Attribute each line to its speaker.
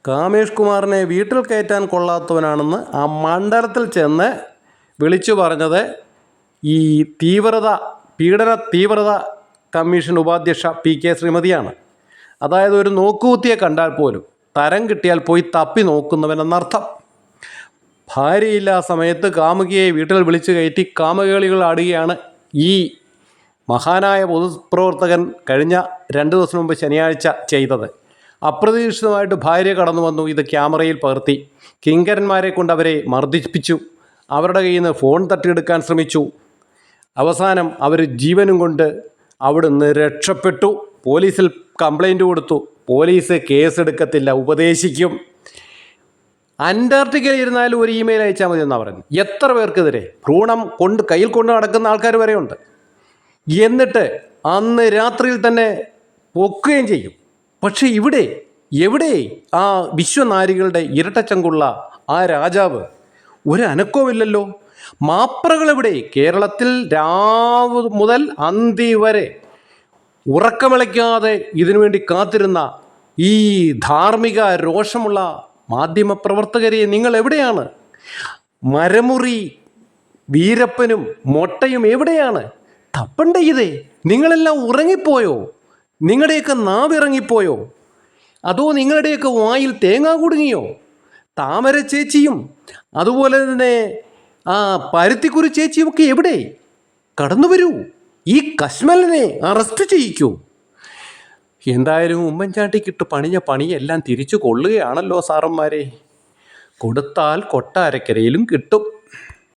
Speaker 1: കാമേഷ് കുമാറിനെ വീട്ടിൽ കയറ്റാൻ കൊള്ളാത്തവനാണെന്ന് ആ മണ്ഡലത്തിൽ ചെന്ന് വിളിച്ചു പറഞ്ഞത് ഈ പീഡന തീവ്രത കമ്മീഷൻ ഉപാധ്യക്ഷ PK ശ്രീമതിയാണ്. അതായത് ഒരു നോക്കുകുത്തിയെ കണ്ടാൽ പോലും തരം കിട്ടിയാൽ പോയി തപ്പി നോക്കുന്നവനെന്നർത്ഥം. ഭാര്യയില്ലാ സമയത്ത് കാമുകിയെ വീട്ടിൽ വിളിച്ചു കയറ്റി കാമകേളികൾ ആടുകയാണ് ഈ മഹാനായ പൊതുപ്രവർത്തകൻ കഴിഞ്ഞ 2 ദിവസം മുമ്പ് ശനിയാഴ്ച ചെയ്തത്. അപ്രതീക്ഷിതമായിട്ട് ഭാര്യ കടന്നു വന്നു. ഇത് ക്യാമറയിൽ പകർത്തി. കിങ്കരന്മാരെ കൊണ്ട് അവരെ മർദ്ദിപ്പിച്ചു. അവരുടെ കയ്യിൽ നിന്ന് ഫോൺ തട്ടിയെടുക്കാൻ ശ്രമിച്ചു. അവസാനം അവർ ജീവനും കൊണ്ട് അവിടുന്ന് രക്ഷപ്പെട്ടു. പോലീസിൽ കംപ്ലൈൻറ്റ് കൊടുത്തു. പോലീസ് കേസെടുക്കത്തില്ല, ഉപദേശിക്കും. അന്റാർട്ടിക്കയിൽ ഇരുന്നാലും ഒരു ഇമെയിൽ അയച്ചാൽ മതി എന്നാണ് പറയുന്നത്. എത്ര പേർക്കെതിരെ ഭ്രൂണം കയ്യിൽ കൊണ്ട് നടക്കുന്ന ആൾക്കാർ വരെയുണ്ട്. എന്നിട്ട് അന്ന് രാത്രിയിൽ തന്നെ പൊക്കുകയും ചെയ്യും. പക്ഷെ എവിടെ ആ വിശ്വനാരികളുടെ ഇരട്ടച്ചങ്കുള്ള ആ രാജാവ്? ഒരു അനക്കവുമില്ലല്ലോ. മാപ്രകൾ എവിടെ? കേരളത്തിൽ രാവ് മുതൽ അന്തി വരെ ഉറക്കമിളയ്ക്കാതെ ഇതിനുവേണ്ടി കാത്തിരുന്ന ഈ ധാർമ്മിക രോഷമുള്ള മാധ്യമപ്രവർത്തകരെ നിങ്ങൾ എവിടെയാണ്? മരമുറി വീരപ്പനും മൊട്ടയും എവിടെയാണ്? തപ്പണ്ടേ ഇതേ? നിങ്ങളെല്ലാം ഉറങ്ങിപ്പോയോ? നിങ്ങളുടെയൊക്കെ നാവിറങ്ങിപ്പോയോ? അതോ നിങ്ങളുടെയൊക്കെ വായിൽ തേങ്ങ കുടുങ്ങിയോ? താമര ചേച്ചിയും അതുപോലെ തന്നെ ആ പരുത്തിക്കുരു ചേച്ചിയുമൊക്കെ എവിടെ? കടന്നു വരൂ, ഈ കശ്മലിനെ അറസ്റ്റ് ചെയ്യിക്കൂ. എന്തായാലും ഉമ്മൻചാണ്ടിക്കിട്ട് പണിഞ്ഞ പണിയെല്ലാം തിരിച്ചു കൊള്ളുകയാണല്ലോ സാറന്മാരെ. കൊടുത്താൽ കൊട്ടാരക്കരയിലും കിട്ടും.